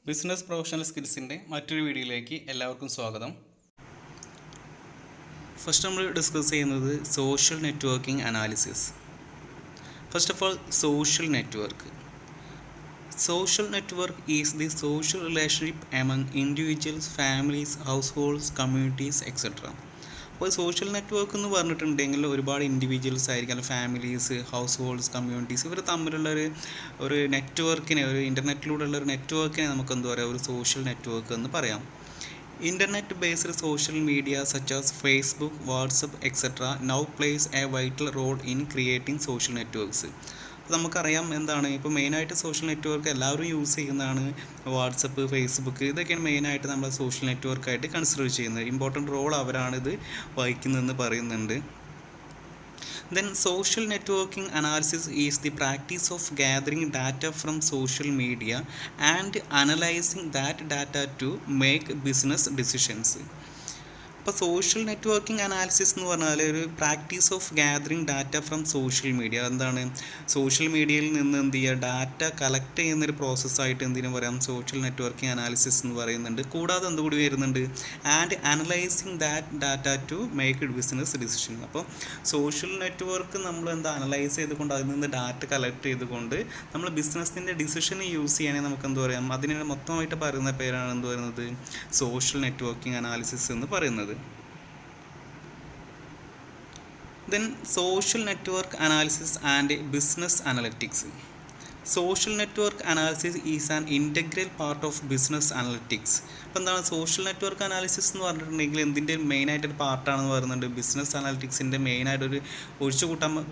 Business professional സ്കിൽസിൻ്റെ മറ്റൊരു വീഡിയോയിലേക്ക് എല്ലാവർക്കും സ്വാഗതം. ഫസ്റ്റ് നമ്മൾ ഡിസ്കസ് ചെയ്യുന്നത് social networking analysis. First of all, social network. Social network is the social relationship among individuals, families, households, communities, etc. അപ്പോൾ social network എന്ന് പറഞ്ഞിട്ടുണ്ടെങ്കിൽ ഒരുപാട് ഇൻഡിവിജ്വൽസ് ആയിരിക്കും, അല്ലെങ്കിൽ ഫാമിലീസ്, ഹൗസ് ഹോൾഡ്സ്, കമ്മ്യൂണിറ്റീസ്, ഇവർ തമ്മിലുള്ള ഒരു നെറ്റ്വർക്കിനെ, ഒരു ഇൻ്റർനെറ്റിലൂടെയുള്ള ഒരു നെറ്റ്വർക്കിനെ നമുക്ക് എന്താ പറയുക, ഒരു സോഷ്യൽ നെറ്റ്വർക്ക് എന്ന് പറയാം. Internet based social media such as Facebook, WhatsApp etcetera now plays a vital role in creating social networks. അപ്പോൾ നമുക്കറിയാം എന്താണ് ഇപ്പോൾ മെയിനായിട്ട് സോഷ്യൽ നെറ്റ്വർക്ക് എല്ലാവരും യൂസ് ചെയ്യുന്നതാണ് വാട്സപ്പ്, ഫേസ്ബുക്ക്. ഇതൊക്കെയാണ് മെയിനായിട്ട് നമ്മൾ സോഷ്യൽ നെറ്റ്വർക്കായിട്ട് കൺസിഡർ ചെയ്യുന്നത്. ഇമ്പോർട്ടൻറ്റ് റോൾ അവരാണിത് വഹിക്കുന്നതെന്ന് പറയുന്നുണ്ട്. Then social networking analysis is the practice of gathering data from social media and analyzing that data to make business decisions. അപ്പോൾ സോഷ്യൽ നെറ്റ്വർക്കിംഗ് അനാലിസിസ് എന്ന് പറഞ്ഞാൽ ഒരു practice of gathering data from social media. എന്താണ്, social മീഡിയയിൽ നിന്ന് എന്ത് ചെയ്യുക, data collect ചെയ്യുന്നൊരു പ്രോസസ്സായിട്ട് എന്തിനു പറയാം, സോഷ്യൽ നെറ്റ്വർക്കിംഗ് അനാലിസിസ് എന്ന് പറയുന്നുണ്ട്. കൂടാതെ എന്തുകൂടി വരുന്നുണ്ട്, and analysing that data to make business decision. അപ്പോൾ സോഷ്യൽ നെറ്റ്വർക്ക് നമ്മൾ അനലൈസ് ചെയ്തുകൊണ്ട് അതിൽ നിന്ന് ഡാറ്റ കളക്ട് ചെയ്തുകൊണ്ട് നമ്മൾ ബിസിനസ്സിൻ്റെ ഡിസിഷന് യൂസ് ചെയ്യുകയാണെങ്കിൽ നമുക്ക് എന്ത് പറയാം, അതിനെ മൊത്തമായിട്ട് പറയുന്ന പേരാണ് എന്ത് പറയുന്നത്, സോഷ്യൽ നെറ്റ്വർക്കിംഗ് അനാലിസിസ് എന്ന് പറയുന്നത്. Then social network analysis and business analytics. Social network analysis is an integral part of business analytics. അപ്പോൾ എന്താണ് സോഷ്യൽ നെറ്റ്വർക്ക് അനാലിസിസ് എന്ന് പറഞ്ഞിട്ടുണ്ടെങ്കിൽ എന്തിൻ്റെ മെയിനായിട്ടൊരു പാർട്ടാണെന്ന് പറയുന്നുണ്ട്, ബിസിനസ് അനാലിറ്റിക്സിൻ്റെ മെയിനായിട്ടൊരു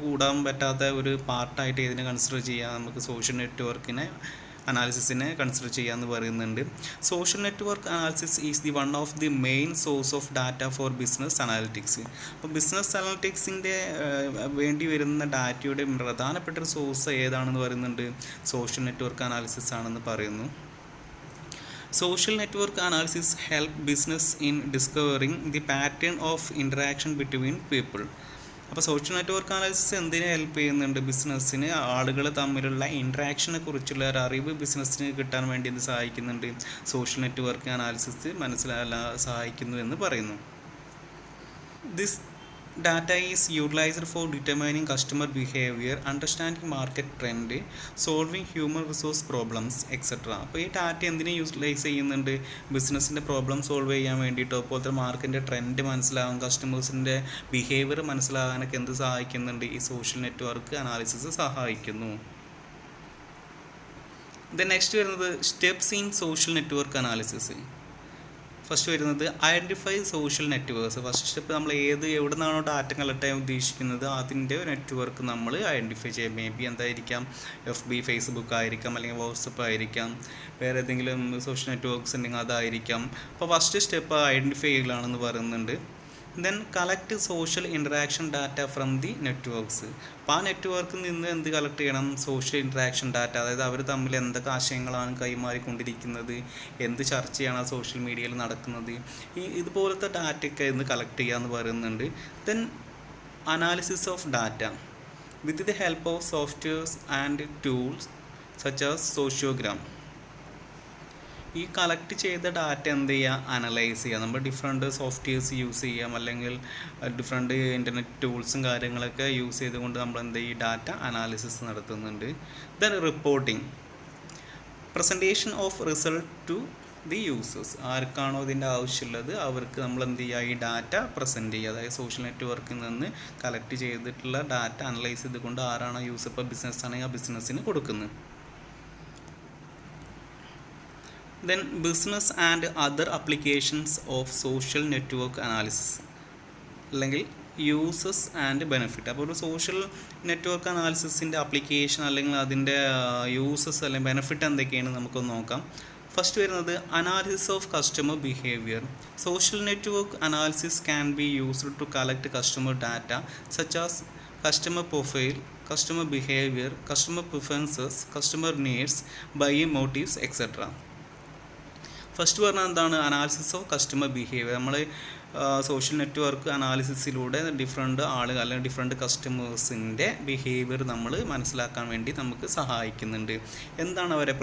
കൂടാൻ പറ്റാത്ത ഒരു പാർട്ടായിട്ട് ഇതിനെ കൺസിഡർ ചെയ്യാം. നമുക്ക് സോഷ്യൽ നെറ്റ്വർക്കിനെ അനാലിസിസിനെ കൺസിഡർ ചെയ്യാമെന്ന് പറയുന്നുണ്ട്. Social network analysis is the one of the main source of data four business analytics. അപ്പോൾ ബിസിനസ് അനാലിറ്റിക്സിൻ്റെ വേണ്ടി വരുന്ന ഡാറ്റയുടെ പ്രധാനപ്പെട്ട ഒരു സോഴ്സ് ഏതാണെന്ന് പറയുന്നുണ്ട്, സോഷ്യൽ നെറ്റ്വർക്ക് അനാലിസിസ് ആണെന്ന് പറയുന്നു. Social network analysis help business in discovering the pattern of interaction between people. അപ്പോൾ സോഷ്യൽ നെറ്റ്വർക്ക് അനാലിസിസ് എന്തിനെ ഹെൽപ്പ് ചെയ്യുന്നുണ്ട്, ബിസിനസ്സിന് ആളുകൾ തമ്മിലുള്ള ഇൻട്രാക്ഷനെ കുറിച്ചുള്ള ഒരു അറിവ് ബിസിനസ്സിന് കിട്ടാൻ വേണ്ടി ഇത് സഹായിക്കുന്നുണ്ട്. സോഷ്യൽ നെറ്റ്വർക്ക് അനാലിസിസ് സഹായിക്കുന്നു എന്ന് പറയുന്നു. This data is utilized for determining customer behavior, understanding market trend, solving human resource problems, etc. അപ്പോൾ ഈ ഡാറ്റ എന്തിനെ യൂട്ടിലൈസ് ചെയ്യുന്നുണ്ട്, ബിസിനസ്സിൻ്റെ പ്രോബ്ലം സോൾവ് ചെയ്യാൻ വേണ്ടിയിട്ടോ, അതുപോലത്തെ മാർക്കറ്റിൻ്റെ ട്രെൻഡ് മനസ്സിലാകാൻ, കസ്റ്റമേഴ്സിൻ്റെ ബിഹേവിയർ മനസ്സിലാകാനൊക്കെ എന്ത് സഹായിക്കുന്നുണ്ട്, ഈ സോഷ്യൽ നെറ്റ്വർക്ക് അനാലിസിസ് സഹായിക്കുന്നു. ദെൻ നെക്സ്റ്റ് വരുന്നത് steps in social network analysis. First വരുന്നത് identify social networks. First step നമ്മൾ എവിടെ നിന്നാണോ ഡാറ്റ കളക്ട് ചെയ്യാൻ ഉദ്ദേശിക്കുന്നത് അതിൻ്റെ നെറ്റ്വർക്ക് നമ്മൾ ഐഡൻറ്റിഫൈ ചെയ്യാം. മേ ബി എന്തായിരിക്കാം, FB, ഫേസ്ബുക്ക് ആയിരിക്കാം, അല്ലെങ്കിൽ വാട്സപ്പ് ആയിരിക്കാം, വേറെ ഏതെങ്കിലും സോഷ്യൽ നെറ്റ്വർക്ക്സ് ഉണ്ടെങ്കിൽ അതായിരിക്കാം. അപ്പോൾ ഫസ്റ്റ് സ്റ്റെപ്പ് ഐഡൻറ്റിഫൈ ചെയ്യലാണെന്ന് പറയുന്നുണ്ട്. Then collect social interaction data from the networks. അപ്പോൾ ആ നെറ്റ്വർക്കിൽ നിന്ന് എന്ത് കളക്ട് ചെയ്യണം, സോഷ്യൽ ഇൻറ്ററാക്ഷൻ ഡാറ്റ, അതായത് അവർ തമ്മിൽ എന്തൊക്കെ ആശയങ്ങളാണ് കൈമാറിക്കൊണ്ടിരിക്കുന്നത്, എന്ത് ചർച്ചയാണ് ആ സോഷ്യൽ മീഡിയയിൽ നടക്കുന്നത്, ഇതുപോലത്തെ ഡാറ്റയൊക്കെ ഇന്ന് കളക്ട് ചെയ്യുക എന്ന് പറയുന്നുണ്ട്. Then analysis of data with the help of softwares and tools such as sociogram. ഈ കളക്ട് ചെയ്ത ഡാറ്റ എന്ത് ചെയ്യുക, അനലൈസ് ചെയ്യുക. നമ്മൾ ഡിഫറെൻറ്റ് സോഫ്റ്റ്വെയർസ് യൂസ് ചെയ്യാം, അല്ലെങ്കിൽ ഡിഫറെൻറ്റ് ഇൻ്റർനെറ്റ് ടൂൾസും കാര്യങ്ങളൊക്കെ യൂസ് ചെയ്തുകൊണ്ട് നമ്മൾ എന്ത് ഈ ഡാറ്റ അനാലിസിസ് നടത്തുന്നുണ്ട്. Then reporting, presentation of result to the users. ആർക്കാണോ ഇതിൻ്റെ ആവശ്യമുള്ളത് അവർക്ക് നമ്മൾ എന്ത് ചെയ്യുക, ഈ ഡാറ്റ പ്രസൻറ്റ് ചെയ്യുക. അതായത് സോഷ്യൽ നെറ്റ്വർക്കിൽ നിന്ന് കളക്ട് ചെയ്തിട്ടുള്ള ഡാറ്റ അനലൈസ് ചെയ്തുകൊണ്ട് ആരാണോ യൂസർ, ഇപ്പോൾ ബിസിനസ് ആണെങ്കിൽ ആ ബിസിനസ്സിന് കൊടുക്കുന്നത്. Then business and other applications of social network analysis, അല്ലെങ്കിൽ യൂസസ് ആൻഡ് ബെനിഫിറ്റ്. അപ്പോൾ ഒരു സോഷ്യൽ നെറ്റ്വർക്ക് അനാലിസിസിൻ്റെ അപ്ലിക്കേഷൻ അല്ലെങ്കിൽ അതിൻ്റെ യൂസസ് അല്ലെങ്കിൽ ബെനിഫിറ്റ് എന്തൊക്കെയാണ് നമുക്കൊന്ന് നോക്കാം. ഫസ്റ്റ് വരുന്നത് analysis of customer behaviour. Social network analysis can be used to collect customer data such as customer profile, customer behaviour, customer preferences, customer needs, buying motives etcetera. First പറഞ്ഞാൽ എന്താണ്, analysis of customer behaviour. നമ്മൾ social network അനാലിസിസിലൂടെ different ആളുകൾ അല്ലെങ്കിൽ different കസ്റ്റമേഴ്സിൻ്റെ behaviour നമ്മൾ മനസ്സിലാക്കാൻ വേണ്ടി നമുക്ക് സഹായിക്കുന്നുണ്ട്. എന്താണ് അവരുടെ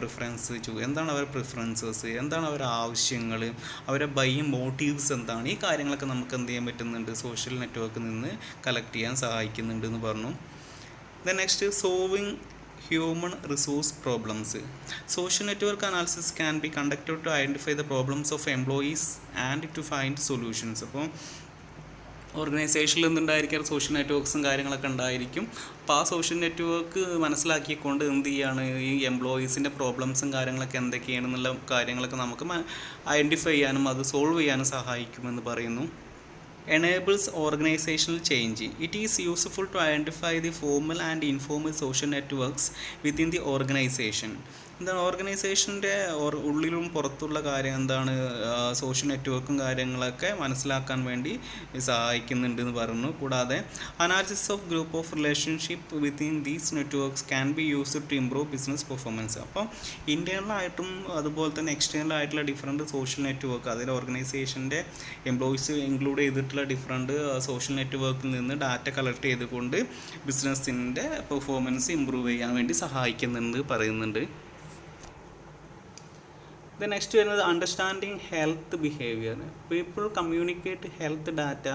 എന്താണ് അവരുടെ പ്രിഫറൻസസ്, എന്താണ് അവരുടെ ആവശ്യങ്ങൾ, അവരുടെ ബൈയിങ് മോട്ടീവ്സ് എന്താണ്, ഈ കാര്യങ്ങളൊക്കെ നമുക്ക് എന്ത് ചെയ്യാൻ പറ്റുന്നുണ്ട്, സോഷ്യൽ നെറ്റ്വർക്കിൽ നിന്ന് കളക്ട് ചെയ്യാൻ സഹായിക്കുന്നുണ്ട് എന്ന് പറഞ്ഞു. Then next, solving human resource problems. Social network analysis can be conducted to identify the problems of employees and to find solutions. അപ്പോൾ ഓർഗനൈസേഷനിൽ എന്തുണ്ടായിരിക്കും, സോഷ്യൽ നെറ്റ്വർക്ക്സും കാര്യങ്ങളൊക്കെ ഉണ്ടായിരിക്കും. അപ്പോൾ ആ സോഷ്യൽ നെറ്റ്വർക്ക് മനസ്സിലാക്കിക്കൊണ്ട് എന്ത് ചെയ്യാണ്, ഈ എംപ്ലോയീസിൻ്റെ പ്രോബ്ലംസും കാര്യങ്ങളൊക്കെ എന്തൊക്കെയാണെന്നുള്ള കാര്യങ്ങളൊക്കെ നമുക്ക് ഐഡൻറ്റിഫൈ ചെയ്യാനും അത് സോൾവ് ചെയ്യാനും സഹായിക്കുമെന്ന് പറയുന്നു. Enables organizational change. It is useful to identify the formal and informal social networks within the organization. എന്താണ് ഓർഗനൈസേഷൻ്റെ ഉള്ളിലും പുറത്തുള്ള കാര്യം എന്താണ്, സോഷ്യൽ നെറ്റ്വർക്കും കാര്യങ്ങളൊക്കെ മനസ്സിലാക്കാൻ വേണ്ടി സഹായിക്കുന്നുണ്ട് എന്ന് പറഞ്ഞു. കൂടാതെ analysis of group of relationship within these networks can be used to improve business performance. അപ്പം ഇൻറ്റേർണലായിട്ടും അതുപോലെ തന്നെ എക്സ്റ്റേണലായിട്ടുള്ള ഡിഫറെൻറ്റ് സോഷ്യൽ നെറ്റ്വർക്ക്, അതിൽ ഓർഗനൈസേഷൻ്റെ എംപ്ലോയീസ് ഇൻക്ലൂഡ് ചെയ്തിട്ടുള്ള ഡിഫറെൻറ്റ് സോഷ്യൽ നെറ്റ്വർക്കിൽ നിന്ന് ഡാറ്റ കളക്ട് ചെയ്തുകൊണ്ട് ബിസിനസ്സിൻ്റെ പെർഫോമൻസ് ഇമ്പ്രൂവ് ചെയ്യാൻ വേണ്ടി സഹായിക്കുന്നുണ്ട് പറയുന്നുണ്ട്. ദെൻ നെക്സ്റ്റ് വരുന്നത് understanding health behaviour. People communicate health data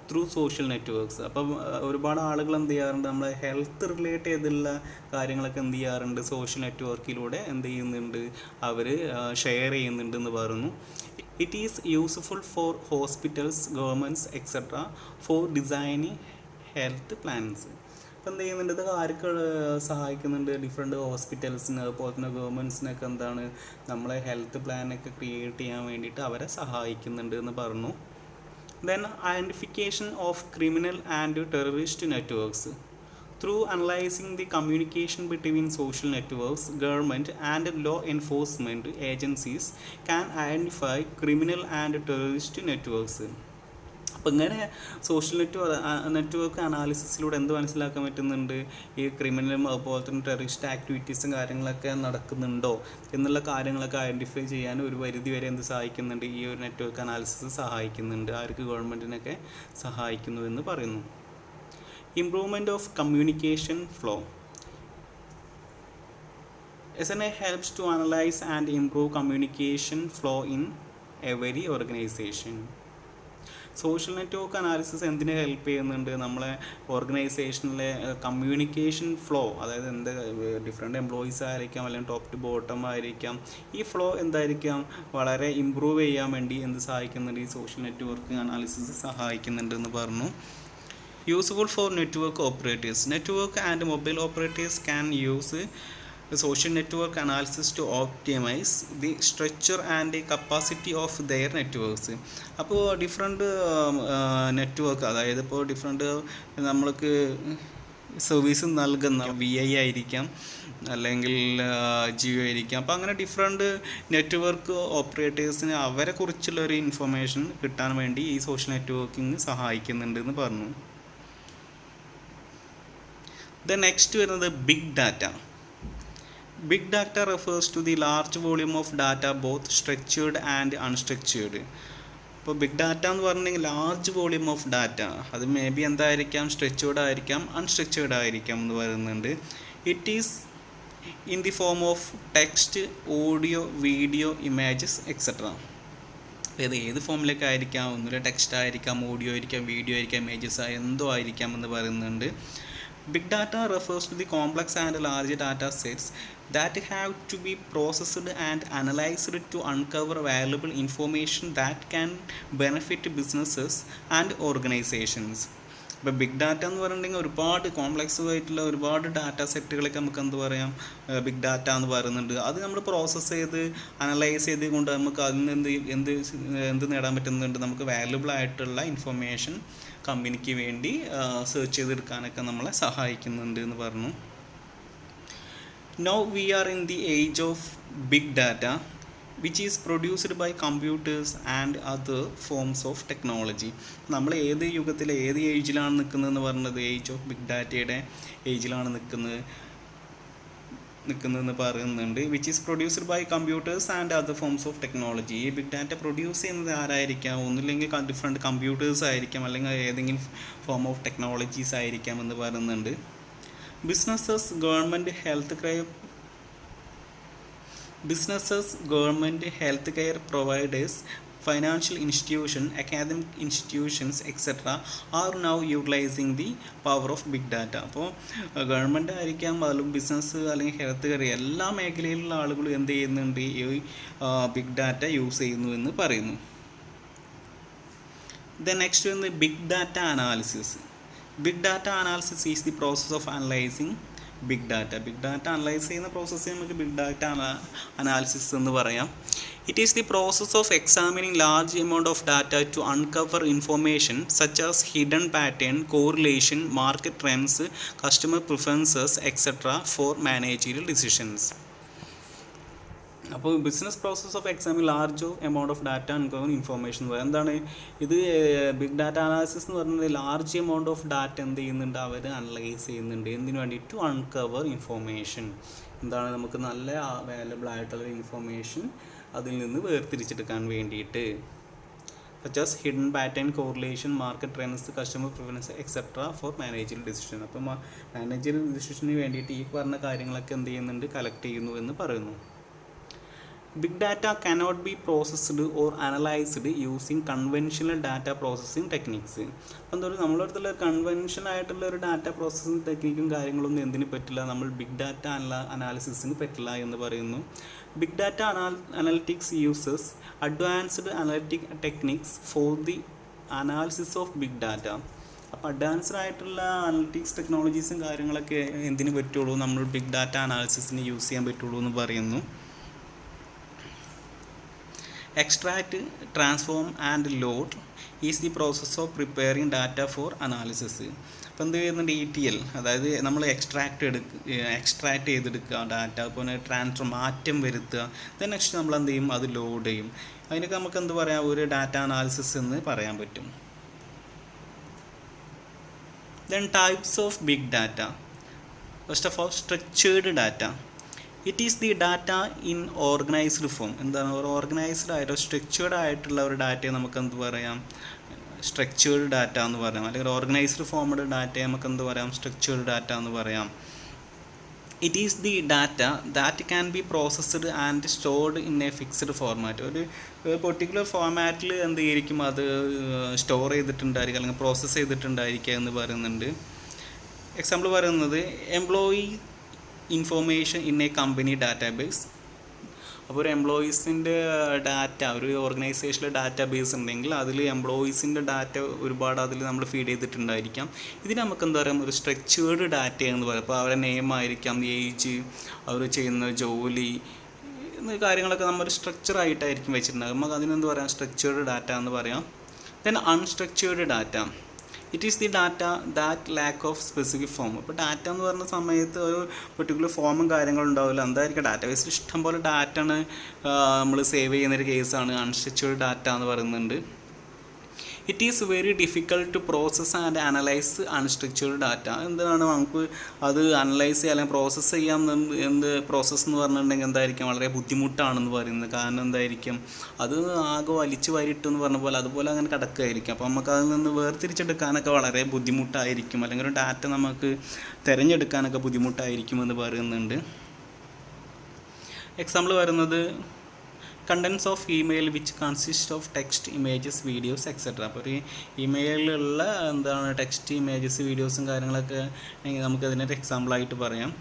through social networks. അപ്പം ഒരുപാട് ആളുകൾ എന്ത് ചെയ്യാറുണ്ട്, നമ്മൾ ഹെൽത്ത് റിലേറ്റ് ചെയ്തുള്ള കാര്യങ്ങളൊക്കെ എന്ത് ചെയ്യാറുണ്ട്, സോഷ്യൽ നെറ്റ്വർക്കിലൂടെ എന്ത് ചെയ്യുന്നുണ്ട്, അവർ ഷെയർ ചെയ്യുന്നുണ്ട് എന്ന് പറയുന്നു. It is useful for hospitals, governments etcetera for designing health plans. അപ്പോൾ എന്ത് ചെയ്യുന്നുണ്ട്, ഇത് ആർക്ക് സഹായിക്കുന്നുണ്ട്, ഡിഫറെൻറ്റ് ഹോസ്പിറ്റൽസിന് അതുപോലെ തന്നെ ഗവൺമെൻറ്റ്സിനൊക്കെ എന്താണ് നമ്മളെ ഹെൽത്ത് പ്ലാനൊക്കെ ക്രിയേറ്റ് ചെയ്യാൻ വേണ്ടിയിട്ട് അവരെ സഹായിക്കുന്നുണ്ട് എന്ന് പറഞ്ഞു. Then identification of criminal and terrorist networks. Through analyzing the communication between social networks, government and law enforcement agencies can identify criminal and terrorist networks. അപ്പോൾ ഇങ്ങനെ സോഷ്യൽ നെറ്റ്വർക്ക് അനാലിസിസിലൂടെ എന്ത് മനസ്സിലാക്കാൻ പറ്റുന്നുണ്ട്, ഈ ക്രിമിനലും അതുപോലെ തന്നെ ടെററിസ്റ്റ് ആക്ടിവിറ്റീസും കാര്യങ്ങളൊക്കെ നടക്കുന്നുണ്ടോ എന്നുള്ള കാര്യങ്ങളൊക്കെ ഐഡൻറ്റിഫൈ ചെയ്യാൻ ഒരു പരിധി വരെ എന്ത് സഹായിക്കുന്നുണ്ട്, ഈ ഒരു നെറ്റ്വർക്ക് അനാലിസിസ് സഹായിക്കുന്നുണ്ട്. ആർക്ക്, ഗവൺമെൻറ്റിനൊക്കെ സഹായിക്കുന്നു എന്ന് പറയുന്നു. Improvement of communication flow. SNA helps to analyze and improve communication flow in every organization. Social network analysis എന്തിനെ ഹെൽപ്പ് ചെയ്യുന്നുണ്ട്, നമ്മളെ ഓർഗനൈസേഷനിലെ കമ്മ്യൂണിക്കേഷൻ ഫ്ലോ, അതായത് എന്ത് ഡിഫറെൻറ്റ് എംപ്ലോയീസ് ആയിരിക്കാം അല്ലെങ്കിൽ ടോപ്പ് ടു ബോട്ടം ആയിരിക്കാം, ഈ ഫ്ലോ എന്തായിരിക്കാം വളരെ ഇമ്പ്രൂവ് ചെയ്യാൻ വേണ്ടി എന്ത് സഹായിക്കുന്നുണ്ട്, ഈ സോഷ്യൽ നെറ്റ്വർക്ക് അനാലിസിസ് സഹായിക്കുന്നുണ്ട് എന്ന് പറഞ്ഞു. Useful for network operators. Network and mobile operators can use social network analysis to optimize the structure and the capacity of their networks. അപ്പോൾ ഡിഫറെൻറ്റ് നെറ്റ്വർക്ക്, അതായത് ഇപ്പോൾ ഡിഫറെൻറ്റ് നമ്മൾക്ക് സർവീസ് നൽകുന്ന VI ആയിരിക്കാം അല്ലെങ്കിൽ ജിയോ ആയിരിക്കാം. അപ്പോൾ അങ്ങനെ ഡിഫറെൻറ്റ് നെറ്റ്വർക്ക് ഓപ്പറേറ്റേഴ്സിന് അവരെ കുറിച്ചുള്ളൊരു ഇൻഫർമേഷൻ കിട്ടാൻ വേണ്ടി ഈ സോഷ്യൽ നെറ്റ്വർക്കിംഗ് സഹായിക്കുന്നുണ്ട് എന്ന് പറഞ്ഞു. The next വരുന്നത് big data. Big data refers to the large volume of data both structured and unstructured. ഇപ്പോൾ ബിഗ് ഡാറ്റ എന്ന് പറഞ്ഞിട്ടുണ്ടെങ്കിൽ ലാർജ് വോളിയം ഓഫ് ഡാറ്റ, അത് മേ ബി എന്തായിരിക്കാം, സ്ട്രക്ചേർഡ് ആയിരിക്കാം, അൺസ്ട്രക്ചേർഡ് ആയിരിക്കാം എന്ന് പറയുന്നുണ്ട്. It is in the form of text, audio, video, images etcetera. ഇത് ഏത് ഫോമിലൊക്കെ ആയിരിക്കാം, ഒന്നുമില്ല ടെക്സ്റ്റ് ആയിരിക്കാം, ഓഡിയോ ആയിരിക്കാം, വീഡിയോ ആയിരിക്കാം, ഇമേജസ് എന്തോ ആയിരിക്കാം എന്ന് പറയുന്നുണ്ട്. Big data refers to the complex and large data sets that have to be processed and analyzed to uncover valuable information that can benefit businesses and organizations. ഇപ്പോൾ big data എന്ന് പറഞ്ഞിട്ടുണ്ടെങ്കിൽ ഒരുപാട് complex ആയിട്ടുള്ള ഒരുപാട് ഡാറ്റ സെറ്റുകളൊക്കെ നമുക്ക് എന്ത് പറയാം, big data എന്ന് പറയുന്നുണ്ട്. അത് നമ്മൾ പ്രോസസ്സ് ചെയ്ത് അനലൈസ് ചെയ്ത് കൊണ്ട് നമുക്ക് അതിൽ നിന്ന് എന്ത് നേടാൻ പറ്റുന്നുണ്ട്, നമുക്ക് വാല്യുബിൾ ആയിട്ടുള്ള ഇൻഫർമേഷൻ കമ്പനിക്ക് വേണ്ടി സെർച്ച് ചെയ്തെടുക്കാനൊക്കെ നമ്മളെ സഹായിക്കുന്നുണ്ട് എന്ന് പറഞ്ഞു. Now we are in the age of big data which is produced by computers and other forms of technology. നമ്മൾ ഏത് യുഗത്തിൽ ഏത് ഏജിലാണ് നിൽക്കുന്നതെന്ന് പറഞ്ഞത്, ഏജ് ഓഫ് ബിഗ് ഡാറ്റയുടെ ഏജിലാണ് നിൽക്കുന്നത്. നിൽക്കുന്നതെന്ന് പറയുന്നുണ്ട്. Which is produced by computers and other forms of technology. ഈ ബിഗ് ഡാറ്റ പ്രൊഡ്യൂസ് ചെയ്യുന്നത് ആരായിരിക്കാം? ഒന്നുമില്ലെങ്കിൽ ഡിഫറെൻറ്റ് കമ്പ്യൂട്ടേഴ്സ് ആയിരിക്കാം, അല്ലെങ്കിൽ ഏതെങ്കിലും ഫോം ഓഫ് ടെക്നോളജീസ് ആയിരിക്കാം എന്ന് പറയുന്നുണ്ട്. Businesses, government, health care providers, financial institutions, academic institutions, etc. are now utilizing the power of big data. അപ്പോൾ ഗവൺമെൻറ് ആയിരിക്കാം, അതിലും ബിസിനസ് അല്ലെങ്കിൽ ഹെൽത്ത് കെയർ എല്ലാ മേഖലയിലുള്ള ആളുകൾ എന്ത് ചെയ്യുന്നുണ്ട്? ഈ ബിഗ് ഡാറ്റ യൂസ് ചെയ്യുന്നു എന്ന് പറയുന്നു. ദെൻ നെക്സ്റ്റ് വന്ന് big data analysis. Big data analysis is the process of analysing big data. Big data analyse ചെയ്യുന്ന പ്രോസസ്സ് നമുക്ക് ബിഗ് ഡാറ്റ അനാലിസിസ് എന്ന് പറയാം. It is the process of examining large amount of data to uncover information such as hidden pattern, correlation, market trends, customer preferences, etc. for managerial decisions. അപ്പോൾ business process of examining large amount of data uncover information. എന്താണ് ഇത്? Big data analysis എന്ന് പറയുന്നത് large amount of data എന്ത് ചെയ്യുന്നുണ്ട്? അവർ analyse ചെയ്യുന്നുണ്ട്. എന്തിനു വേണ്ടി? To uncover information. എന്താണ്? നമുക്ക് നല്ല അവൈലബിൾ ആയിട്ടുള്ള ഇൻഫോർമേഷൻ അതിൽ നിന്ന് വേർതിരിച്ചെടുക്കാൻ വേണ്ടിയിട്ട്. such as hidden pattern, correlation, market trends, customer preference, etc. for managerial decision. അപ്പോൾ മാനേജറിയൽ ഡിസിഷന് വേണ്ടിയിട്ട് ഈ പറഞ്ഞ കാര്യങ്ങളൊക്കെ എന്ത് ചെയ്യുന്നുണ്ട്? കളക്ട് ചെയ്യുന്നു എന്ന് പറയുന്നു. Big data cannot be processed or analyzed using conventional data processing techniques. അപ്പം എന്താ പറയുക, നമ്മുടെ അടുത്തുള്ള കൺവെൻഷൻ ആയിട്ടുള്ള ഒരു ഡാറ്റ പ്രോസസ്സിങ് ടെക്നിക്കും കാര്യങ്ങളൊന്നും എന്തിനു പറ്റില്ല? നമ്മൾ ബിഗ് ഡാറ്റ അനാലിസിസിന് പറ്റില്ല എന്ന് പറയുന്നു. Big data analytics uses advanced analytic techniques for the analysis of big data. അപ്പോൾ അഡ്വാൻസ്ഡ് ആയിട്ടുള്ള അനലിറ്റിക്സ് ടെക്നോളജീസും കാര്യങ്ങളൊക്കെ എന്തിനു പറ്റുള്ളൂ? നമ്മൾ ബിഗ് ഡാറ്റ അനാലിസിസിന് യൂസ് ചെയ്യാൻ പറ്റുള്ളൂ എന്ന് പറയുന്നു. Extract, transform and Lord is the process of preparing data four analysis. അപ്പോൾ എന്ത് ചെയ്യുന്നുണ്ട്? ETL, അതായത് നമ്മൾ എക്സ്ട്രാക്ട് ചെയ്തെടുക്കുക ഡാറ്റ, അപ്പോൾ മാറ്റം വരുത്തുക. ദെൻ നെക്സ്റ്റ് നമ്മൾ എന്ത് ചെയ്യും? അത് ലോഡ് ചെയ്യും. അതിനൊക്കെ നമുക്ക് എന്ത് പറയാം? ഒരു ഡാറ്റ അനാലിസിസ് എന്ന് പറയാൻ പറ്റും. Then types of big data. First of all structured data. It is the data in organised form. എന്താണ്? ഒരു ഓർഗനൈസ്ഡ് ആയിട്ടോ സ്ട്രക്ചേർഡ് ആയിട്ടുള്ള ഒരു ഡാറ്റയെ നമുക്ക് എന്ത് പറയാം? സ്ട്രക്ചേർഡ് ഡാറ്റ എന്ന് പറയാം. അല്ലെങ്കിൽ ഓർഗനൈസ്ഡ് ഫോംഡ് ഡാറ്റയെ നമുക്ക് എന്ത് പറയാം? സ്ട്രക്ചേർഡ് ഡാറ്റ എന്ന് പറയാം. It is the data that can be processed and stored in A fixed format. ഒരു പെർട്ടിക്കുലർ ഫോർമാറ്റിൽ എന്ത് ചെയ്തിരിക്കും? അത് സ്റ്റോർ ചെയ്തിട്ടുണ്ടായിരിക്കും അല്ലെങ്കിൽ പ്രോസസ്സ് ചെയ്തിട്ടുണ്ടായിരിക്കുക എന്ന് പറയുന്നുണ്ട്. എക്സാമ്പിൾ പറയുന്നത് employee information in A company database. അപ്പോൾ ഒരു എംപ്ലോയീസിൻ്റെ ഡാറ്റ, ഒരു ഓർഗനൈസേഷനിലെ ഡാറ്റാബേസ് ഉണ്ടെങ്കിൽ അതിൽ എംപ്ലോയീസിൻ്റെ ഡാറ്റ ഒരുപാട് അതിൽ നമ്മൾ ഫീഡ് ചെയ്തിട്ടുണ്ടായിരിക്കാം. ഇതിന് നമുക്ക് എന്താ പറയുക? ഒരു സ്ട്രക്ചേർഡ് ഡാറ്റ എന്ന് പറയും. അപ്പോൾ അവരുടെ നെയിം ആയിരിക്കാം, ഏജ്, അവർ ചെയ്യുന്ന ജോലി എന്ന കാര്യങ്ങളൊക്കെ നമ്മൾ സ്ട്രക്ചർ ആയിട്ടായിരിക്കും വെച്ചിട്ടുണ്ടാകും. നമുക്ക് അതിനെന്ത് പറയാം? സ്ട്രക്ചേർഡ് ഡാറ്റ എന്ന് പറയാം. Then unstructured data. It is the data that lack of specific form. ഇപ്പോൾ ഡാറ്റ എന്ന് പറഞ്ഞ സമയത്ത് ഒരു പെർട്ടിക്കുലർ ഫോമും കാര്യങ്ങളും ഉണ്ടാവില്ല. എന്തായിരിക്കും? ഡാറ്റാബേസിൽ ഇഷ്ടംപോലെ ഡാറ്റ ആണ് നമ്മൾ സേവ് ചെയ്യുന്നൊരു കേസാണ് അൺസ്ട്രക്ചേർഡ് ഡാറ്റ എന്ന് പറയുന്നുണ്ട്. It is very difficult to process and analyse unstructured data. എന്താണ്? നമുക്ക് അത് അനലൈസ് ചെയ്യാൻ അല്ലെങ്കിൽ പ്രോസസ്സ് ചെയ്യാൻ പ്രോസസ്സ് എന്ന് പറഞ്ഞിട്ടുണ്ടെങ്കിൽ എന്തായിരിക്കും? വളരെ ബുദ്ധിമുട്ടാണെന്ന് പറയുന്നത്. കാരണം എന്തായിരിക്കും? അത് ആകെ വലിച്ചു വാരിട്ടെന്ന് പറഞ്ഞ പോലെ അതുപോലെ അങ്ങനെ കിടക്കുകയായിരിക്കും. അപ്പോൾ നമുക്ക് അതിൽ നിന്ന് വേർതിരിച്ചെടുക്കാനൊക്കെ വളരെ ബുദ്ധിമുട്ടായിരിക്കും, അല്ലെങ്കിൽ ഒരു ഡാറ്റ നമുക്ക് തിരഞ്ഞെടുക്കാനൊക്കെ ബുദ്ധിമുട്ടായിരിക്കും എന്ന് പറയുന്നുണ്ട്. എക്സാമ്പിൾ വരുന്നത് contents of email which consist of text, images, videos, etcetera. അപ്പോൾ ഒരു ഇമെയിലുള്ള എന്താണ് ടെക്സ്റ്റ്, ഇമേജസ്, വീഡിയോസും കാര്യങ്ങളൊക്കെ നമുക്കതിനൊരു എക്സാമ്പിളായിട്ട് പറയാം.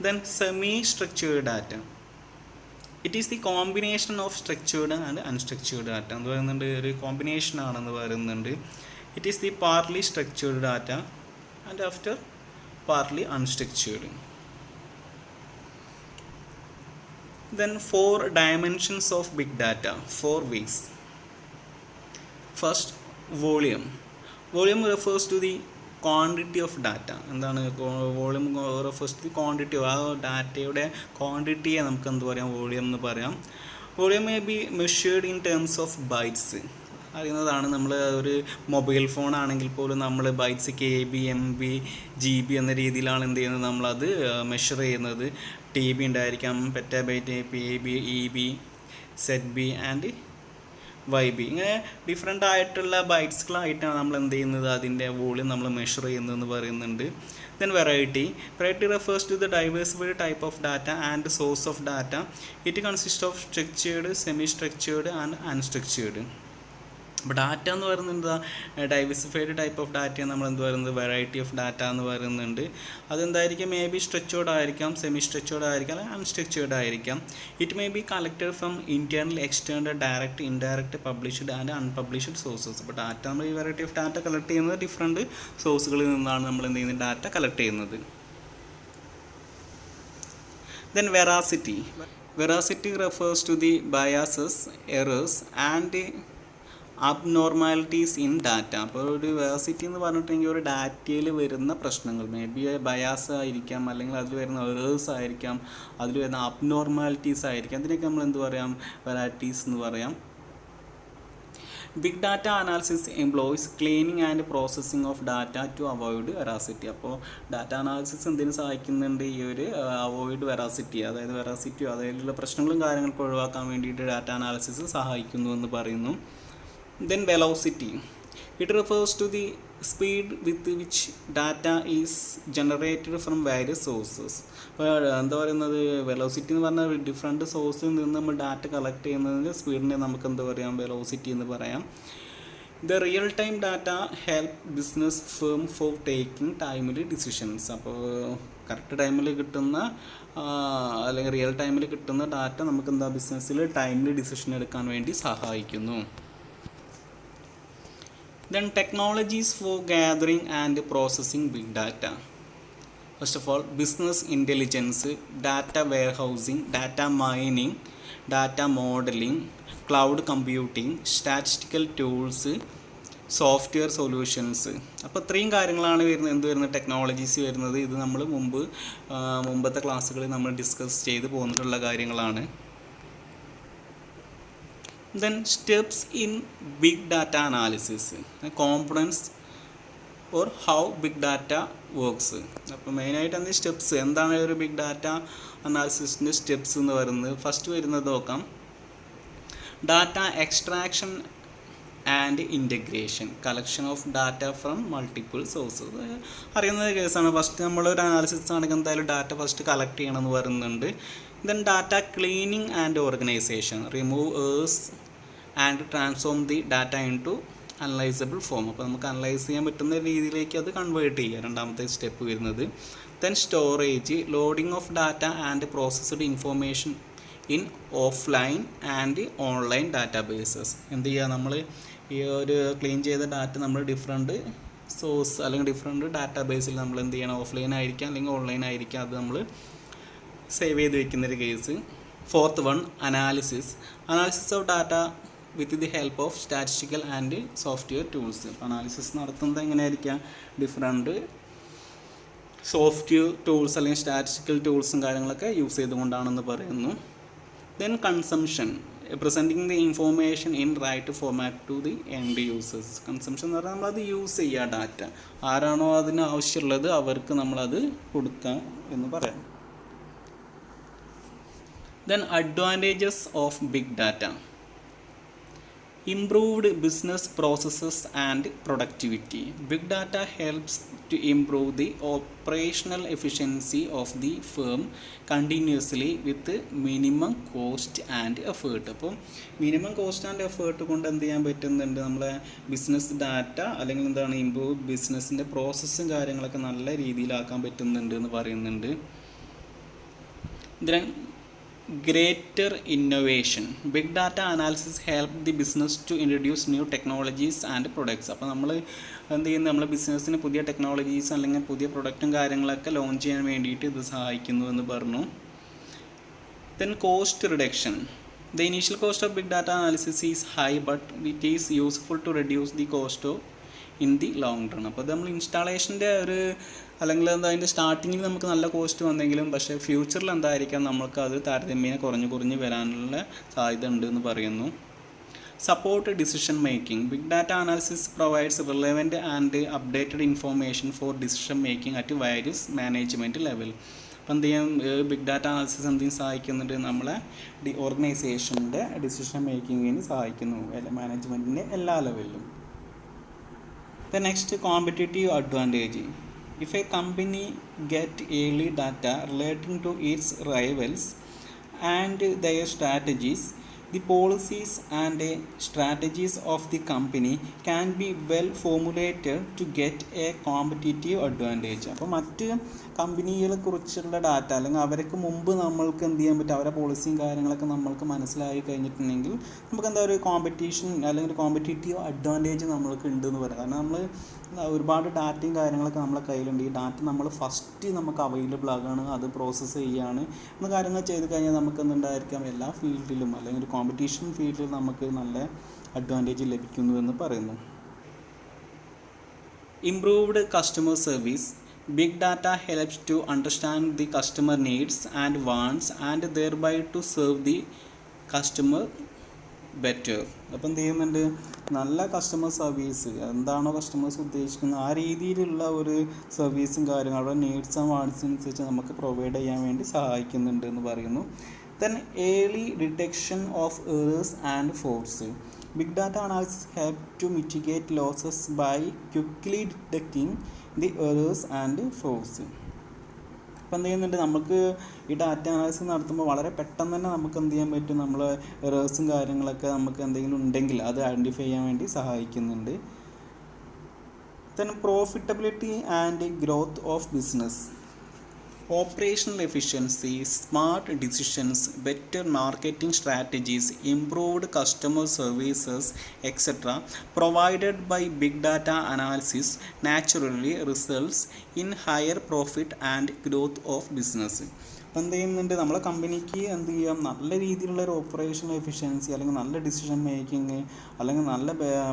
Then semi structured data. It is the combination of structured and unstructured data എന്ന് പറയുന്നുണ്ട്. ഒരു കോമ്പിനേഷൻ ആണെന്ന് പറയുന്നുണ്ട്. It is the partly structured data and after partly unstructured. Then 4 dimensions of big data, 4 ways. First, volume. Volume refers to the quantity of data. എന്താണ്? Volume refers to the quantity. ആ ഡാറ്റയുടെ ക്വാണ്ടിറ്റിയെ നമുക്ക് എന്ത് പറയാം? Volume എന്ന് പറയാം. Volume may be measured in terms of bytes. അറിയുന്നതാണ്. നമ്മൾ ഒരു മൊബൈൽ ഫോൺ ആണെങ്കിൽ പോലും നമ്മൾ ബൈറ്റ്സ്, KB, MB, GB എന്ന രീതിയിലാണ് എന്ത് ചെയ്യുന്നത്? നമ്മളത് മെഷർ ചെയ്യുന്നത്. TB ഉണ്ടായിരിക്കാം, petabyte, PB, EB, ZB and YB. ഇങ്ങനെ ഡിഫറെൻ്റ് ആയിട്ടുള്ള ബൈറ്റ്സുകളായിട്ടാണ് നമ്മൾ എന്ത് ചെയ്യുന്നത്, അതിൻ്റെ വോളിയം നമ്മൾ മെഷർ ചെയ്യുന്നതെന്ന് പറയുന്നുണ്ട്. Then variety refers to the diversified type of data and source of data. It consists of structured, semi-structured and unstructured. അപ്പോൾ ഡാറ്റ എന്ന് പറയുന്നത് ഡൈവേഴ്സിഫൈഡ് ടൈപ്പ് ഓഫ് ഡാറ്റ നമ്മൾ എന്ത് പറയുന്നത് വെറൈറ്റി ഓഫ് ഡാറ്റ എന്ന് പറയുന്നുണ്ട്. അതെന്തായിരിക്കും, മേ ബി സ്ട്രക്ചേർഡ് ആയിരിക്കാം, semi structured ആയിരിക്കാം, അല്ലെങ്കിൽ അൺസ്ട്രക്ചേർഡ് ആയിരിക്കാം. It may be collected from internal, external, direct, indirect, published and unpublished sources. അപ്പോൾ ഡാറ്റ നമ്മൾ ഈ വെറൈറ്റി ഓഫ് ഡാറ്റ കളക്ട് ചെയ്യുന്നത് ഡിഫറെൻറ്റ് സോഴ്സുകളിൽ നിന്നാണ് നമ്മൾ എന്ത് ചെയ്യുന്നത്, ഡാറ്റ കളക്ട് ചെയ്യുന്നത്. Then veracity. Veracity refers to the biases, errors and abnormalities in data. അപ്പോൾ ഒരു വെറാസിറ്റി എന്ന് പറഞ്ഞിട്ടുണ്ടെങ്കിൽ ഒരു ഡാറ്റയിൽ വരുന്ന പ്രശ്നങ്ങൾ, മേ ബി ബയാസ് ആയിരിക്കാം, അല്ലെങ്കിൽ അതിൽ വരുന്ന എറേഴ്സ് ആയിരിക്കാം, അതിൽ വരുന്ന അബ്നോർമാലിറ്റീസ് ആയിരിക്കാം. അതിനൊക്കെ നമ്മൾ എന്ത് പറയാം, വെറൈറ്റീസ് എന്ന് പറയാം. Big data analysis employs cleaning and processing of data to avoid veracity. അപ്പോൾ ഡാറ്റ അനാലിസിസ് എന്തിനു സഹായിക്കുന്നുണ്ട്, ഈ ഒരു അവോയ്ഡ് വെറാസിറ്റി, അതായത് വെറാസിറ്റിയോ അതിലുള്ള പ്രശ്നങ്ങളും കാര്യങ്ങളൊക്കെ ഒഴിവാക്കാൻ വേണ്ടിയിട്ട് ഡാറ്റ അനാലിസിസ് സഹായിക്കുന്നു എന്ന് പറയുന്നു. Then velocity. It refers to the speed with which data is generated from various sources. അപ്പോൾ എന്താ പറയുന്നത്, വെലോസിറ്റി എന്ന് പറഞ്ഞാൽ ഡിഫറെൻറ്റ് സോഴ്സിൽ നിന്ന് നമ്മൾ ഡാറ്റ കളക്ട് ചെയ്യുന്നതിൻ്റെ സ്പീഡിനെ നമുക്ക് എന്താ പറയാം, വെലോസിറ്റി എന്ന് പറയാം. The real time data help business firm four taking timely decisions. അപ്പോൾ കറക്റ്റ് ടൈമിൽ കിട്ടുന്ന അല്ലെങ്കിൽ റിയൽ ടൈമിൽ കിട്ടുന്ന ഡാറ്റ നമുക്ക് എന്താ ബിസിനസ്സിൽ ടൈംലി ഡിസിഷൻ എടുക്കാൻ വേണ്ടി സഹായിക്കുന്നു. Then technologies for gathering and processing big data. First of all, business intelligence, data warehousing, data mining, data modeling, cloud computing, statistical tools, software solutions. അപ്പോൾ ഇത്രയും കാര്യങ്ങളാണ് വരുന്നത്, എന്ത് വരുന്നത്, ടെക്നോളജീസ് വരുന്നത്. ഇത് നമ്മൾ മുമ്പത്തെ ക്ലാസ്സുകളിൽ നമ്മൾ ഡിസ്കസ് ചെയ്ത് പോന്നിട്ടുള്ള കാര്യങ്ങളാണ്. Then steps in big data analysis, components or how big data works. അപ്പോൾ മെയിനായിട്ട് എന്ത് സ്റ്റെപ്സ്, എന്താണ് ഒരു ബിഗ് ഡാറ്റ അനാലിസിസിൻ്റെ സ്റ്റെപ്സ് എന്ന് പറയുന്നത്. ഫസ്റ്റ് വരുന്നത് നോക്കാം, data extraction and integration, collection of data from multiple sources. അറിയുന്ന കേസാണ്. ഫസ്റ്റ് നമ്മളൊരു അനാലിസിസ് ആണെങ്കിൽ എന്തായാലും ഡാറ്റ ഫസ്റ്റ് കളക്ട് ചെയ്യണമെന്ന് പറയുന്നുണ്ട്. Then data cleaning and organisation, remove errors and transform the data into analysable form. അപ്പോൾ നമുക്ക് അനലൈസ് ചെയ്യാൻ പറ്റുന്ന രീതിയിലേക്ക് അത് കൺവേർട്ട് ചെയ്യുക, രണ്ടാമത്തെ സ്റ്റെപ്പ് വരുന്നത്. Then storage, loading of data and processed information in offline and online databases. എന്ത് ചെയ്യുക, നമ്മൾ ഈ ഒരു ക്ലീൻ ചെയ്ത ഡാറ്റ നമ്മൾ ഡിഫറെൻറ്റ് സോഴ്സ് അല്ലെങ്കിൽ ഡിഫറെൻറ്റ് ഡാറ്റാബേസിൽ നമ്മൾ എന്ത് ചെയ്യണം, ഓഫ്ലൈൻ ആയിരിക്കാം അല്ലെങ്കിൽ ഓൺലൈൻ ആയിരിക്കാം, അത് നമ്മൾ സേവ് ചെയ്ത് വെക്കുന്നൊരു case. Fourth one, analysis of data with the help of statistical and software tools. Analysis നടത്തുന്നത് എങ്ങനെയായിരിക്കാം, ഡിഫറെൻറ്റ് സോഫ്റ്റ്വെയർ ടൂൾസ് അല്ലെങ്കിൽ സ്റ്റാറ്റിസ്റ്റിക്കൽ ടൂൾസും കാര്യങ്ങളൊക്കെ യൂസ് ചെയ്തുകൊണ്ടാണെന്ന് പറയുന്നു. Then consumption, presenting the information in right format to the end users. Consumption എന്ന് പറഞ്ഞാൽ നമ്മളത് യൂസ് ചെയ്യുക, ഡാറ്റ ആരാണോ അതിന് ആവശ്യമുള്ളത് അവർക്ക് നമ്മളത് കൊടുക്കാം എന്ന് പറയാം. Then advantages of big data. Improved business processes and productivity. Big data helps to improve the operational efficiency of the firm continuously with minimum cost and effort. അപ്പോൾ മിനിമം കോസ്റ്റ് ആൻഡ് എഫേർട്ട് കൊണ്ട് എന്ത് ചെയ്യാൻ പറ്റുന്നുണ്ട്, നമ്മളെ business data അല്ലെങ്കിൽ എന്താണ് improve ബിസിനസ്സിൻ്റെ പ്രോസസ്സും കാര്യങ്ങളൊക്കെ നല്ല രീതിയിലാക്കാൻ പറ്റുന്നുണ്ട് എന്ന് പറയുന്നുണ്ട്. Then greater innovation. Big data analysis help the business to introduce new technologies and products. അപ്പോൾ നമ്മൾ എന്ത് ചെയ്യുന്നത്, നമ്മൾ ബിസിനസ്സിന് പുതിയ ടെക്നോളജീസ് അല്ലെങ്കിൽ പുതിയ പ്രൊഡക്റ്റും കാര്യങ്ങളൊക്കെ ലോഞ്ച് ചെയ്യാൻ വേണ്ടിയിട്ട് ഇത് സഹായിക്കുന്നു എന്ന് പറഞ്ഞു. Then cost reduction. The initial cost of big data analysis is high, but it is useful to reduce the cost of in the long run. അപ്പോൾ അത് നമ്മൾ ഇൻസ്റ്റാളേഷൻ്റെ ഒരു അല്ലെങ്കിൽ എന്താ അതിൻ്റെ സ്റ്റാർട്ടിങ്ങിൽ നമുക്ക് നല്ല കോസ്റ്റ് വന്നെങ്കിലും പക്ഷേ ഫ്യൂച്ചറിൽ എന്തായിരിക്കാം നമുക്ക് അത് താരതമ്യേന കുറഞ്ഞ് വരാനുള്ള സാധ്യത ഉണ്ട് എന്ന് പറയുന്നു. Support decision making. Big data analysis provides relevant and updated information for decision making at various management level. അപ്പം എന്ത് ചെയ്യാം, ബിഗ് ഡാറ്റ അനാലിസിസ് എന്തെങ്കിലും സഹായിക്കുന്നുണ്ട്, നമ്മളെ ഓർഗനൈസേഷൻ്റെ ഡിസിഷൻ മേക്കിങ്ങിന് സഹായിക്കുന്നു, മാനേജ്മെൻറ്റിൻ്റെ എല്ലാ ലെവലിലും. The next, competitive advantage. If a company get early data relating to its rivals and their strategies, the policies and strategies of the company can be well formulated to get a competitive advantage. അപ്പോൾ മറ്റ് കമ്പനികളെ കുറിച്ചുള്ള data അല്ലെങ്കിൽ അവർക്ക് മുമ്പ് നമ്മൾക്ക് എന്ത് ചെയ്യാൻ പറ്റും, അവരുടെ പോളിസിയും കാര്യങ്ങളൊക്കെ നമ്മൾക്ക് മനസ്സിലായി കഴിഞ്ഞിട്ടുണ്ടെങ്കിൽ നമുക്ക് എന്താ ഒരു കോമ്പറ്റീഷൻ അല്ലെങ്കിൽ ഒരു കോമ്പറ്റീറ്റീവ് അഡ്വാൻറ്റേജ് നമ്മൾക്ക് ഉണ്ടെന്ന് പറയാം. കാരണം നമ്മൾ ഒരുപാട് ഡാറ്റയും കാര്യങ്ങളൊക്കെ നമ്മളെ കയ്യിലുണ്ട്. ഈ ഡാറ്റ നമ്മൾ ഫസ്റ്റ് നമുക്ക് അവൈലബിൾ ആകുകയാണ്, അത് പ്രോസസ്സ് ചെയ്യുകയാണ് എന്ന കാര്യങ്ങൾ ചെയ്ത് കഴിഞ്ഞാൽ നമുക്ക് എന്തുണ്ടായിരിക്കാം, എല്ലാ ഫീൽഡിലും അല്ലെങ്കിൽ ഒരു കോമ്പറ്റീഷൻ ഫീൽഡിൽ നമുക്ക് നല്ല അഡ്വാൻറ്റേജ് ലഭിക്കുന്നു എന്ന് പറയുന്നു. Improved customer service. Big data helps to understand the customer needs and wants and thereby to serve the customer better. അപ്പം എന്ത് ചെയ്യുന്നുണ്ട്, നല്ല കസ്റ്റമർ സർവീസ്, എന്താണോ കസ്റ്റമേഴ്സ് ഉദ്ദേശിക്കുന്നത് ആ രീതിയിലുള്ള ഒരു സർവീസും കാര്യങ്ങളും അവരുടെ നീഡ്സ് ആൻഡ് വാണ്ട്സിനനുസരിച്ച് നമുക്ക് പ്രൊവൈഡ് ചെയ്യാൻ വേണ്ടി സഹായിക്കുന്നുണ്ട് എന്ന് പറയുന്നു. Then early detection of errors and faults. Big data analysis help to mitigate losses by quickly detecting the errors and faults. അപ്പോൾ എന്ത് ചെയ്യുന്നുണ്ട്, നമുക്ക് ഈ ഡാറ്റ അനാലിസിസ് നടത്തുമ്പോൾ വളരെ പെട്ടെന്ന് തന്നെ നമുക്ക് എന്ത് ചെയ്യാൻ പറ്റും, നമ്മൾ എറേഴ്സും കാര്യങ്ങളൊക്കെ നമുക്ക് എന്തെങ്കിലും ഉണ്ടെങ്കിൽ അത് ഐഡൻറ്റിഫൈ ചെയ്യാൻ വേണ്ടി സഹായിക്കുന്നുണ്ട്. Then profitability and growth of business. Operational efficiency, smart decisions, better marketing strategies, improved customer services, etc. provided by big data analysis naturally results in higher profit and growth of business. അപ്പോൾ എന്ത് ചെയ്യുന്നുണ്ട്, നമ്മളെ കമ്പനിക്ക് എന്ത് ചെയ്യാം, നല്ല രീതിയിലുള്ള ഒരു ഓപ്പറേഷണൽ എഫിഷ്യൻസി അല്ലെങ്കിൽ നല്ല ഡിസിഷൻ മേക്കിങ് അല്ലെങ്കിൽ നല്ല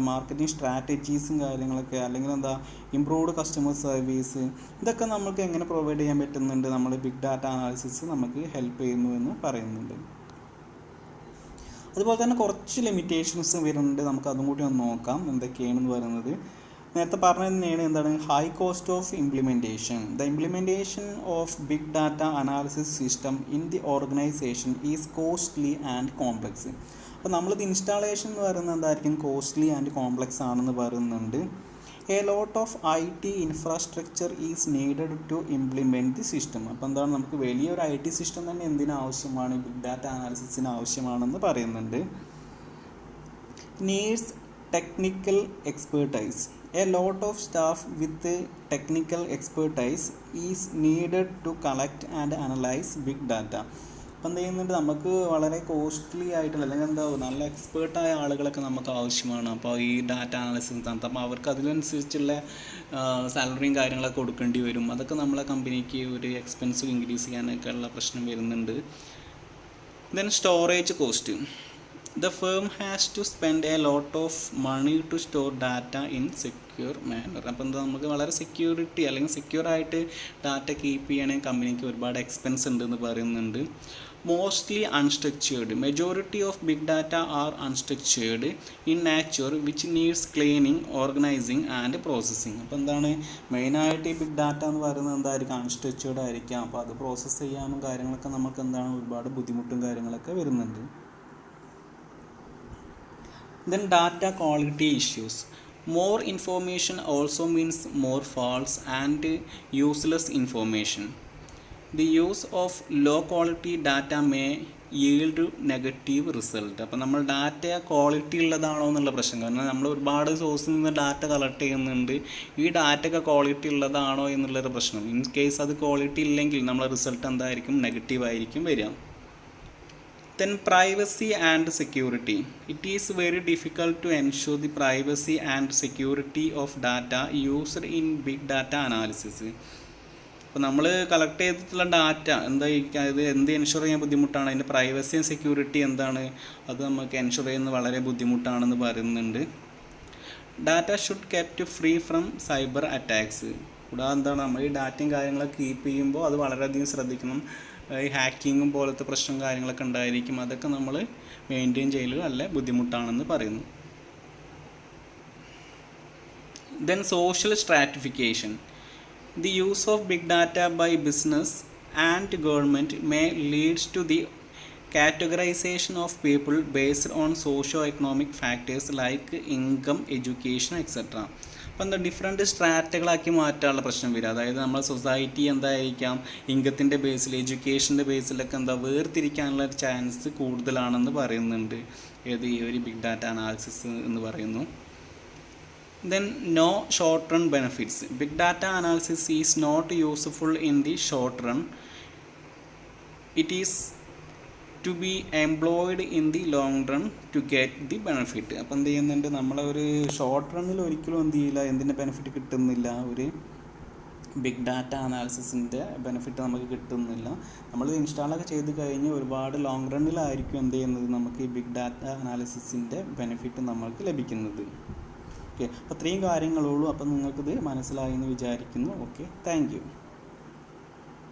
മാർക്കറ്റിംഗ് സ്ട്രാറ്റജീസും കാര്യങ്ങളൊക്കെ അല്ലെങ്കിൽ എന്താ ഇംപ്രൂവ്ഡ് കസ്റ്റമർ സർവീസ്, ഇതൊക്കെ നമുക്ക് എങ്ങനെ പ്രൊവൈഡ് ചെയ്യാൻ പറ്റുന്നുണ്ട്, നമ്മൾ ബിഗ് ഡാറ്റ അനാലിസിസ് നമുക്ക് ഹെൽപ്പ് ചെയ്യുന്നു എന്ന് പറയുന്നുണ്ട്. അതുപോലെ തന്നെ കുറച്ച് ലിമിറ്റേഷൻസ് വരുന്നുണ്ട്, നമുക്ക് അതും കൂടി ഒന്ന് നോക്കാം എന്തൊക്കെയാണെന്ന് പറയുന്നത്. നേരത്തെ പറഞ്ഞത് തന്നെയാണ്, എന്താണ് high cost of implementation. The implementation of big data analysis system in the organisation is costly and complex. അപ്പോൾ നമ്മളിത് ഇൻസ്റ്റാളേഷൻ എന്ന് പറയുന്നത് എന്തായിരിക്കും, കോസ്റ്റ്ലി ആൻഡ് കോംപ്ലക്സ് ആണെന്ന് പറയുന്നുണ്ട്. A lot of IT infrastructure is needed to implement the system. അപ്പോൾ എന്താണ്, നമുക്ക് വലിയൊരു IT സിസ്റ്റം തന്നെ എന്തിനാവശ്യമാണ്, ബിഗ് ഡാറ്റ അനാലിസിസിന് ആവശ്യമാണെന്ന് പറയുന്നുണ്ട്. Needs technical expertise. A lot of staff with technical expertise is needed to collect and analyze big data. അപ്പം എന്ത് ചെയ്യുന്നുണ്ട്, നമുക്ക് വളരെ കോസ്റ്റ്ലി ആയിട്ടുള്ള അല്ലെങ്കിൽ എന്താ നല്ല എക്സ്പേർട്ടായ ആളുകളൊക്കെ നമുക്ക് ആവശ്യമാണ്. അപ്പോൾ ഈ ഡാറ്റ അനാലിസിസ് നടത്താം, അപ്പോൾ അവർക്ക് അതിനനുസരിച്ചുള്ള സാലറിയും കാര്യങ്ങളൊക്കെ കൊടുക്കേണ്ടി വരും. അതൊക്കെ നമ്മളെ കമ്പനിക്ക് ഒരു എക്സ്പെൻസ് ഇൻക്രീസ് ചെയ്യാനൊക്കെ ഉള്ള പ്രശ്നം വരുന്നുണ്ട്. Then storage cost. The firm has to spend a lot of money to store data in secure manner. അപ്പോൾ എന്താ, നമുക്ക് വളരെ സെക്യൂരിറ്റി അല്ലെങ്കിൽ സെക്യൂർ ആയിട്ട് ഡാറ്റ കീപ്പ് ചെയ്യണമെങ്കിൽ കമ്പനിക്ക് ഒരുപാട് എക്സ്പെൻസ് ഉണ്ടെന്ന് പറയുന്നുണ്ട്. Mostly unstructured. Majority of big data are unstructured in nature which needs cleaning, organising and processing. അപ്പോൾ എന്താണ്, മെയിനായിട്ട് ഈ ബിഗ് ഡാറ്റ എന്ന് പറയുന്നത് എന്തായിരിക്കും, അൺസ്ട്രക്ചേർഡ് ആയിരിക്കാം. അപ്പോൾ അത് പ്രോസസ്സ് ചെയ്യാനും കാര്യങ്ങളൊക്കെ നമുക്ക് എന്താണ് ഒരുപാട് ബുദ്ധിമുട്ടും കാര്യങ്ങളൊക്കെ വരുന്നുണ്ട്. Then data quality issues. More information also means more faults and useless information. The use of low quality data may yield negative result. അപ്പോൾ നമ്മൾ ഡാറ്റ ക്വാളിറ്റി ഉള്ളതാണോ എന്നുള്ള പ്രശ്നം, കാരണം നമ്മൾ ഒരുപാട് സോഴ്സിൽ നിന്ന് ഡാറ്റ കളക്ട് ചെയ്യുന്നുണ്ട്, ഈ ഡാറ്റയൊക്കെ ക്വാളിറ്റി ഉള്ളതാണോ എന്നുള്ളൊരു പ്രശ്നം. ഇൻ കേസ് അത് ക്വാളിറ്റി ഇല്ലെങ്കിൽ നമ്മളെ റിസൾട്ട് എന്തായിരിക്കും, നെഗറ്റീവ് ആയിരിക്കും വരിക. Then privacy and security. It is very difficult to ensure the privacy and security of data used in big data analysis. അപ്പോൾ നമ്മൾ കളക്ട് ചെയ്തിട്ടുള്ള ഡാറ്റ എന്താ, ഇത് എന്ത് എൻഷുർ ചെയ്യാൻ ബുദ്ധിമുട്ടാണ്, അതിൻ്റെ പ്രൈവസി ആൻഡ് സെക്യൂരിറ്റി എന്താണ്, അത് നമുക്ക് എൻഷുർ ചെയ്യുന്നത് വളരെ ബുദ്ധിമുട്ടാണെന്ന് പറയുന്നുണ്ട്. Data should kept free from cyber attacks. കൂടാതെ എന്താണ്, നമ്മൾ ഈ ഡാറ്റയും കാര്യങ്ങളൊക്കെ കീപ്പ് ചെയ്യുമ്പോൾ അത് വളരെയധികം ശ്രദ്ധിക്കണം. ഈ ഹാക്കിങ്ങും പോലത്തെ പ്രശ്നം കാര്യങ്ങളൊക്കെ ഉണ്ടായിരിക്കും, അതൊക്കെ നമ്മൾ മെയിൻറ്റെയിൻ ചെയ്യൽ നല്ല ബുദ്ധിമുട്ടാണെന്ന് പറയുന്നു. Then social stratification. The use of big data by business and government may lead to the categorization of people based on socio-economic factors like income, education, etc. അപ്പം എന്താ ഡിഫറെൻറ്റ് സ്ട്രാറ്റകളാക്കി മാറ്റാനുള്ള പ്രശ്നം വരിക. അതായത് നമ്മുടെ സൊസൈറ്റി എന്തായിരിക്കാം ഇൻകത്തിൻ്റെ ബേസിൽ, എഡ്യൂക്കേഷൻ്റെ ബേസിലൊക്കെ എന്താ വേർതിരിക്കാനുള്ള ഒരു ചാൻസ് കൂടുതലാണെന്ന് പറയുന്നുണ്ട് ഏത് ഈ ഒരു ബിഗ് ഡാറ്റ അനാലിസിസ് എന്ന് പറയുന്നു. Then no short run benefits. Big data analysis is not useful in the short run. It is to be employed in the long run to get the benefit. അപ്പം എന്ത് ചെയ്യുന്നുണ്ട്, നമ്മളെ ഒരു short റണ്ണിൽ ഒരിക്കലും എന്ത് ചെയ്യില്ല, എന്തിൻ്റെ ബെനിഫിറ്റ് കിട്ടുന്നില്ല, ഒരു ബിഗ് ഡാറ്റ അനാലിസിസിൻ്റെ ബെനിഫിറ്റ് നമുക്ക് കിട്ടുന്നില്ല. നമ്മൾ ഇൻസ്റ്റാളൊക്കെ ചെയ്ത് കഴിഞ്ഞ് ഒരുപാട് ലോങ് റണ്ണിലായിരിക്കും എന്ത് ചെയ്യുന്നത്, നമുക്ക് ഈ ബിഗ് ഡാറ്റ അനാലിസിസിൻ്റെ ബെനിഫിറ്റ് നമ്മൾക്ക് ലഭിക്കുന്നത്. ഓക്കെ, അപ്പോൾ അത്രയും കാര്യങ്ങളുള്ളൂ. അപ്പം നിങ്ങൾക്കിത് മനസ്സിലായി എന്ന് വിചാരിക്കുന്നു. Okay, thank you.